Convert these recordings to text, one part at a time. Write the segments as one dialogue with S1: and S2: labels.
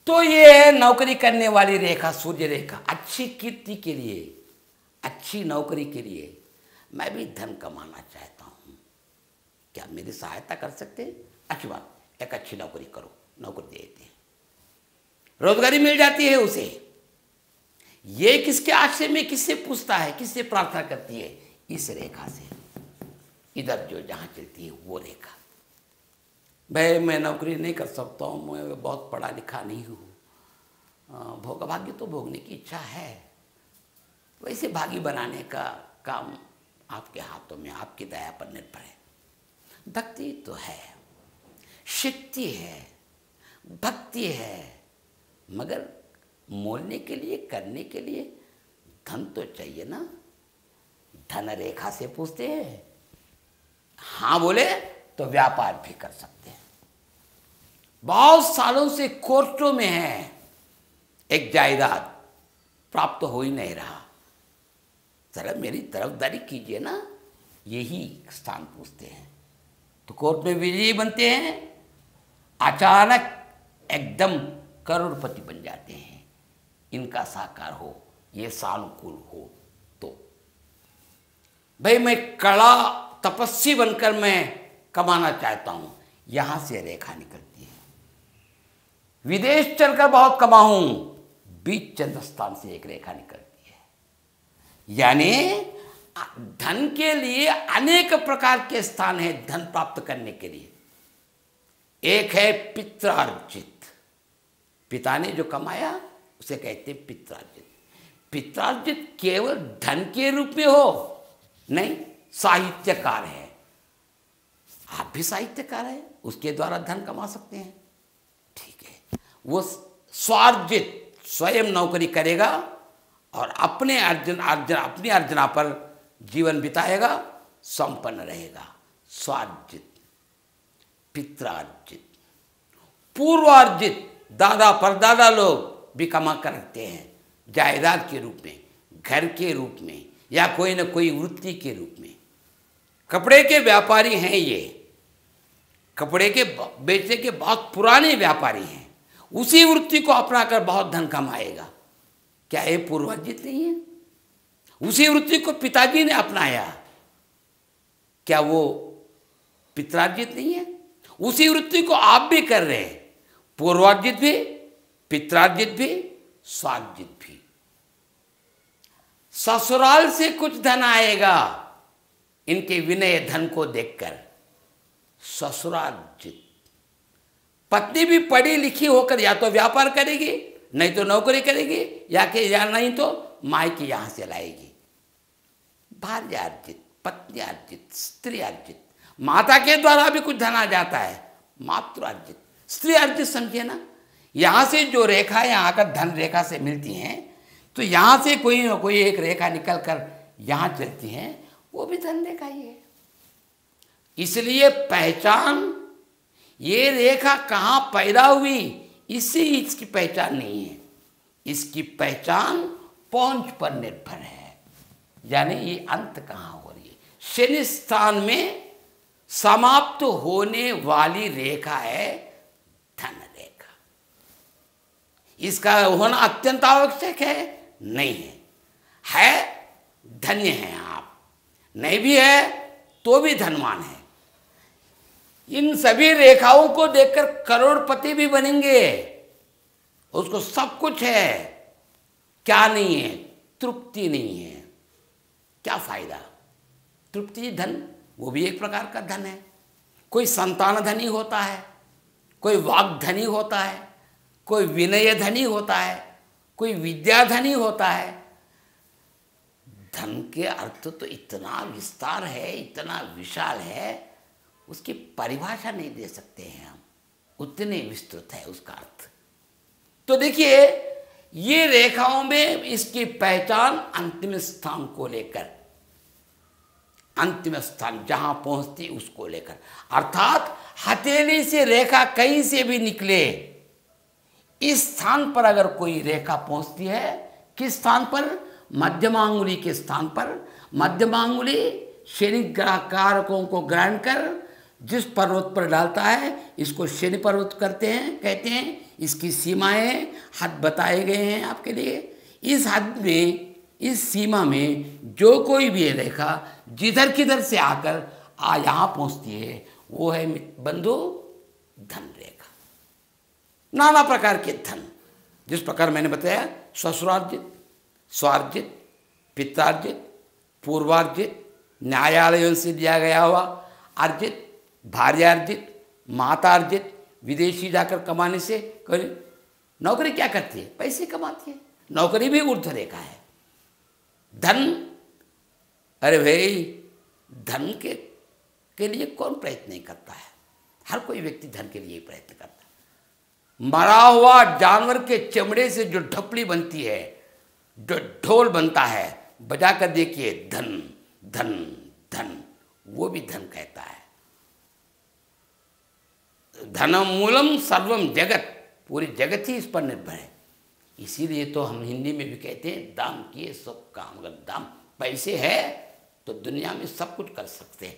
S1: तो ये है नौकरी करने वाली रेखा, सूर्य रेखा। अच्छी कीर्ति के लिए, अच्छी नौकरी के लिए मैं भी धन कमाना चाहता हूँ, क्या मेरी सहायता कर सकते हैं? अच्छी बात, एक अच्छी नौकरी करो, नौकरी देते हैं, रोजगारी मिल जाती है उसे। ये किसके आश्रय में किससे पूछता है, किससे प्रार्थना करती है? इस रेखा से, इधर जो जहाँ चलती है वो रेखा। भाई मैं नौकरी नहीं कर सकता हूँ, मैं बहुत पढ़ा लिखा नहीं हूँ, भोग भाग्य तो भोगने की इच्छा है, वैसे भागी बनाने का काम आपके हाथों में, आपकी दया पर निर्भर है। भक्ति तो है, शक्ति है, भक्ति है, मगर मोलने के लिए, करने के लिए धन तो चाहिए ना। धन रेखा से पूछते हैं, हाँ बोले तो व्यापार भी कर सकते हैं। बहुत सालों से कोर्टों में है, एक जायदाद प्राप्त हो ही नहीं रहा, जरा मेरी तरफदारी कीजिए ना, यही स्थान पूछते हैं। तो कोर्ट में विजयी बनते हैं, अचानक एकदम करोड़पति बन जाते हैं। इनका साकार हो, ये सानुकूल हो तो। भाई मैं कड़ा तपस्वी बनकर मैं कमाना चाहता हूं, यहां से रेखा निकलती है। विदेश चलकर बहुत कमाऊं, बीच चंद्र स्थान से एक रेखा निकलती है। यानी धन के लिए अनेक प्रकार के स्थान हैं धन प्राप्त करने के लिए। एक है पित्रार्जित, पिता ने जो कमाया उसे कहते हैं पित्रार्जित। पित्रार्जित केवल धन के रूप में हो नहीं, साहित्यकार है, आप भी साहित्यकार है, उसके द्वारा धन कमा सकते हैं, ठीक है। वो स्वार्जित, स्वयं नौकरी करेगा और अपनी अर्जना पर जीवन बिताएगा, संपन्न रहेगा, स्वार्जित। पित्रार्जित, पूर्वार्जित, दादा परदादा लोग भी कमा कर रखते हैं, जायदाद के रूप में, घर के रूप में, या कोई न कोई वृत्ति के रूप में। कपड़े के व्यापारी हैं ये, कपड़े के बेचने के बहुत पुराने व्यापारी हैं, उसी वृत्ति को अपनाकर बहुत धन कमाएगा। क्या ये पूर्वार्जित नहीं है? उसी वृत्ति को पिताजी ने अपनाया, क्या वो पित्रार्जित नहीं है? उसी वृत्ति को आप भी कर रहे हैं, पूर्वार्जित भी, पित्रार्जित भी, स्वार्जित भी। ससुराल से कुछ धन आएगा इनके विनय धन को देखकर, ससुरार्जित। पत्नी भी पढ़ी लिखी होकर या तो व्यापार करेगी, नहीं तो नौकरी करेगी, या नहीं तो मायके यहां से लाएगी। भार्यार्जित, पत्नी अर्जित, स्त्री अर्जित। माता के द्वारा भी कुछ धन आ जाता है, मातृर्जित, स्त्री अर्जित। समझिए ना, यहां से जो रेखा यहाँ आकर धन रेखा से मिलती हैं, तो यहां से कोई ना कोई एक रेखा निकल कर यहां चलती हैं, वो भी धन रेखा ही है। इसलिए पहचान, ये रेखा कहाँ पैदा हुई इससे इसकी पहचान नहीं है, इसकी पहचान पहुंच पर निर्भर है। यानी ये अंत कहाँ हो रही है? शनि स्थान में समाप्त होने वाली रेखा है धन रेखा। इसका होना अत्यंत आवश्यक है? नहीं है, धन्य हैं आप। नहीं भी है तो भी धनवान है। इन सभी रेखाओं को देखकर करोड़पति भी बनेंगे, उसको सब कुछ है, क्या नहीं है? तृप्ति नहीं है। क्या फायदा? तृप्ति धन, वो भी एक प्रकार का धन है। कोई संतान धनी होता है, कोई वाक धनी होता है, कोई विनय धनी होता है, कोई विद्या धनी होता है। धन के अर्थ तो इतना विस्तार है, इतना विशाल है, उसकी परिभाषा नहीं दे सकते हैं हम, उतने विस्तृत है उसका अर्थ। तो देखिए, ये रेखाओं में इसकी पहचान अंतिम स्थान को लेकर, अंतिम स्थान जहां पहुंचती उसको लेकर, अर्थात हथेली से रेखा कहीं से भी निकले, इस स्थान पर अगर कोई रेखा पहुंचती है, किस स्थान पर? मध्यमांगुली के स्थान पर। मध्यमांगुली शनि ग्रह कारकों को ग्रहण कर जिस पर्वत पर डालता है इसको शनि पर्वत कहते हैं। इसकी सीमाएं हद बताए गए हैं आपके लिए। इस हद में, इस सीमा में जो कोई भी रेखा जिधर किधर से आकर यहाँ पहुँचती है वो है बंधु धन रेखा। नाना प्रकार के धन, जिस प्रकार मैंने बताया, ससुरार्जित, स्वार्जित, पित्रार्जित, पूर्वार्जित, न्यायालयों से दिया गया हुआ अर्जित, भार्यार्जित, मातार्जित, विदेशी जाकर कमाने से। नौकरी क्या करती है? पैसे कमाती है। नौकरी भी ऊर्ध्व रेखा है। धन, अरे भाई, धन के लिए कौन प्रयत्न नहीं करता है? हर कोई व्यक्ति धन के लिए प्रयत्न करता है। मरा हुआ जानवर के चमड़े से जो ढपली बनती है, जो ढोल बनता है, बजा कर देखिए, धन धन धन, वो भी धन कहता है। धनम मूलम सर्वम जगत, पूरी जगत ही इस पर निर्भर है। इसीलिए तो हम हिंदी में भी कहते हैं, दाम किए सब काम। अगर दाम, पैसे है तो दुनिया में सब कुछ कर सकते हैं।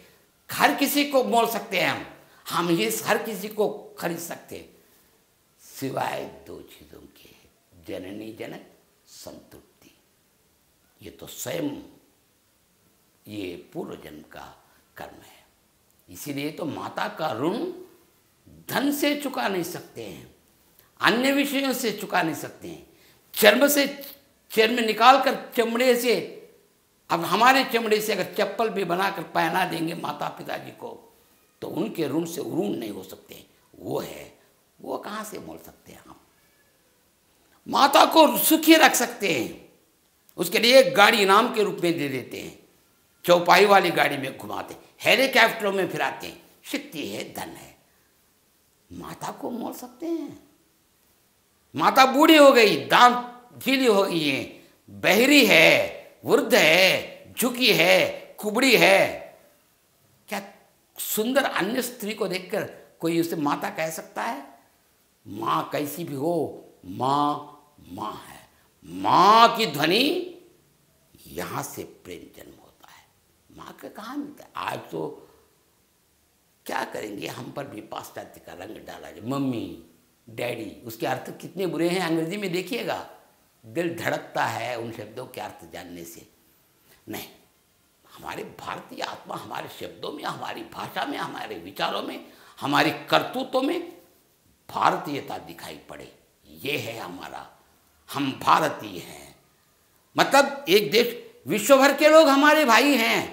S1: हर किसी को मोल सकते हैं हम ये हर किसी को खरीद सकते हैं, सिवाय दो चीज़ों के, जननी जनक संतृप्ति। ये तो स्वयं ये पूर्व जन्म का कर्म है। इसीलिए तो माता का ऋण धन से चुका नहीं सकते हैं, अन्य विषयों से चुका नहीं सकते हैं। चर्म निकाल कर चमड़े से, अब हमारे चमड़े से अगर चप्पल भी बनाकर पहना देंगे माता पिताजी को, तो उनके ऋण से ऋण नहीं हो सकते। वो है, वो कहाँ से मोल सकते हैं हम? माता को सुखी रख सकते हैं, उसके लिए एक गाड़ी इनाम के रूप में दे देते हैं, चौपाई वाली गाड़ी में घुमाते, हेलीकॉप्टरों में फिराते हैं। शक्ति है, धन है। माता को मोल सकते हैं? माता बूढ़ी हो गई, दांत झीली हो गई है, बहरी है, वृद्ध है, झुकी है, कुबड़ी है, क्या सुंदर अन्य स्त्री को देखकर कोई उसे माता कह सकता है? माँ कैसी भी हो, माँ माँ है। माँ की ध्वनि, यहाँ से प्रेम जन्म होता है। माँ का कहाँ मिलता है? आज तो क्या करेंगे, हम पर भी पाश्चात्य का रंग डाला जाए। मम्मी, डैडी, उसके अर्थ कितने बुरे हैं अंग्रेजी में देखिएगा। दिल धड़कता है उन शब्दों के अर्थ जानने से। नहीं, हमारे भारतीय आत्मा हमारे शब्दों में, हमारी भाषा में, हमारे विचारों में, हमारी करतूतों में भारतीयता दिखाई पड़े। ये है हमारा, हम भारतीय हैं। मतलब एक देश, विश्व भर के लोग हमारे भाई हैं,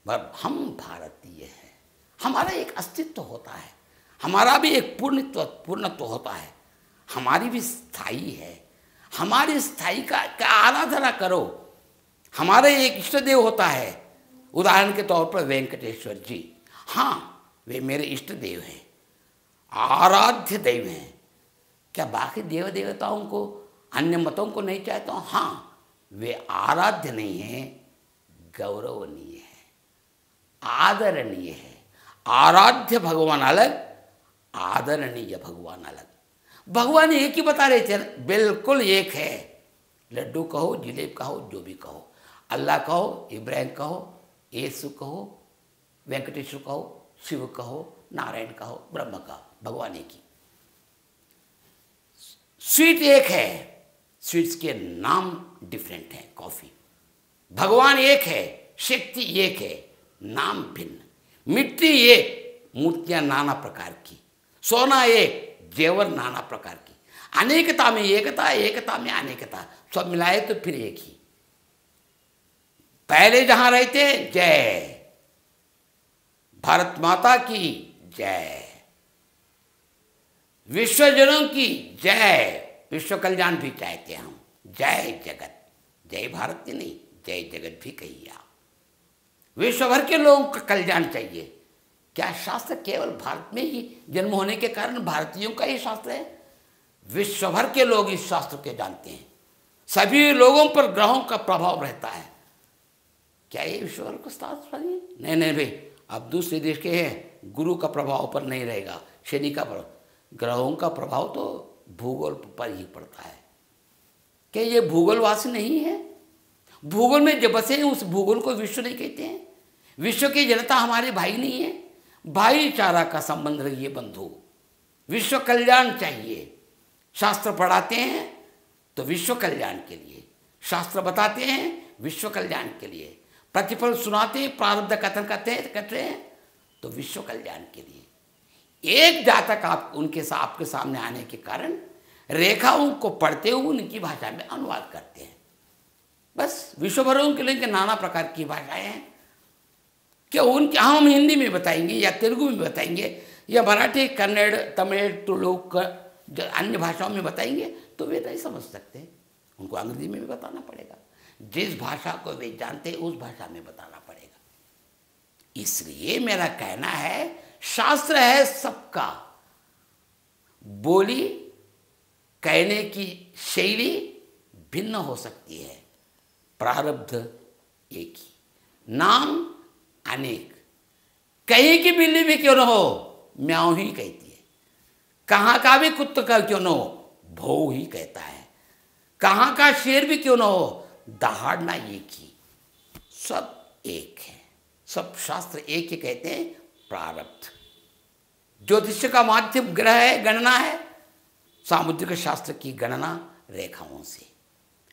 S1: पर हम भारतीय हैं। हमारा एक अस्तित्व होता है, हमारा भी एक पूर्णत्व होता है, हमारी भी स्थायी है। हमारी स्थायी का आराधना करो। हमारे एक इष्ट देव होता है, उदाहरण के तौर पर वेंकटेश्वर जी। हाँ, वे मेरे इष्ट देव हैं, आराध्य देव हैं। क्या बाकी देव देवताओं को, अन्य मतों को नहीं चाहता हूँ? हाँ, वे आराध्य नहीं हैं, गौरवनीय है, आदरणीय है। आराध्य भगवान अलग, आदरणीय भगवान अलग। भगवान एक ही बता रहे थे, बिल्कुल एक है। लड्डू कहो, जिलेब कहो, जो भी कहो, अल्लाह कहो, इब्राहिम कहो, यीशु कहो, वेंकटेश्वर कहो, शिव कहो, नारायण कहो, ब्रह्म कहो, भगवान एक ही। स्वीट एक है, स्वीट्स के नाम डिफरेंट हैं, कॉफी। भगवान एक है, शक्ति एक है, नाम भिन्न। मिट्टी एक, मूर्तियां नाना प्रकार की। सोना एक, जेवर नाना प्रकार की। अनेकता में एकता, एकता में अनेकता, सब मिलाए तो फिर एक ही। पहले जहां रहते, जय भारत माता की जय, विश्वजनों की जय। विश्व कल्याण भी चाहते हैं हम। जय जगत, जय भारत की नहीं, जय जगत भी कहिए आप। विश्व भर के लोगों का कल्याण चाहिए। क्या शास्त्र केवल भारत में ही जन्म होने के कारण भारतीयों का ही शास्त्र है? विश्व भर के लोग इस शास्त्र के जानते हैं। सभी लोगों पर ग्रहों का प्रभाव रहता है। क्या ये विश्व भर का शास्त्र है? नहीं नहीं भाई, अब दूसरे देश के हैं, गुरु का प्रभाव पर नहीं रहेगा, शनि का प्रभाव। ग्रहों का प्रभाव तो भूगोल पर ही पड़ता है। क्या ये भूगोलवासी नहीं है? भूगोल में जब बसे हैं, उस भूगोल को विश्व नहीं कहते हैं। विश्व की जनता हमारे भाई नहीं है। भाईचारा का संबंध रखिए बंधु। विश्व कल्याण चाहिए। शास्त्र पढ़ाते हैं तो विश्व कल्याण के लिए, शास्त्र बताते हैं विश्व कल्याण के लिए, प्रतिफल सुनाते हैं, प्रारब्ध कथन करते हैं तो विश्व कल्याण के लिए। एक जातक आप उनके आपके सामने आने के कारण रेखाओं को पढ़ते हुए उनकी भाषा में अनुवाद करते हैं। बस विश्व भरों के लिए नाना प्रकार की भाषाएं हैं। क्या उनके हम हिंदी में बताएंगे या तेलुगु में बताएंगे या मराठी, कन्नड़, तमिल, तुलु, अन्य भाषाओं में बताएंगे तो वे नहीं समझ सकते। उनको अंग्रेजी में भी बताना पड़ेगा। जिस भाषा को वे जानते हैं उस भाषा में बताना पड़ेगा। इसलिए मेरा कहना है शास्त्र है सबका, बोली कहने की शैली भिन्न हो सकती है, प्रारब्ध एक ही, नाम अनेक। कहीं की बिल्ली भी क्यों न हो म्याऊं ही कहती है, कहाँ का भी कुत्ता का क्यों न हो भौ ही कहता है, कहाँ का शेर भी क्यों न हो दहाड़ना एक ही। सब एक है, सब शास्त्र एक ही कहते हैं, प्रारब्ध। ज्योतिष का माध्यम ग्रह है, गणना है। सामुद्रिक शास्त्र की गणना रेखाओं से,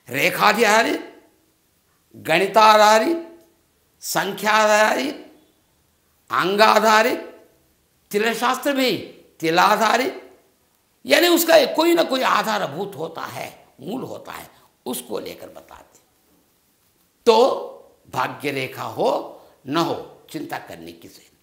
S1: रेखाधारित, गणिताधारित, संख्याधारित, अंगाधारित, तिलशास्त्र भी तिलाधारित, यानी उसका कोई ना कोई आधारभूत होता है, मूल होता है, उसको लेकर बताते। तो भाग्य रेखा हो न हो चिंता करने की जरूरत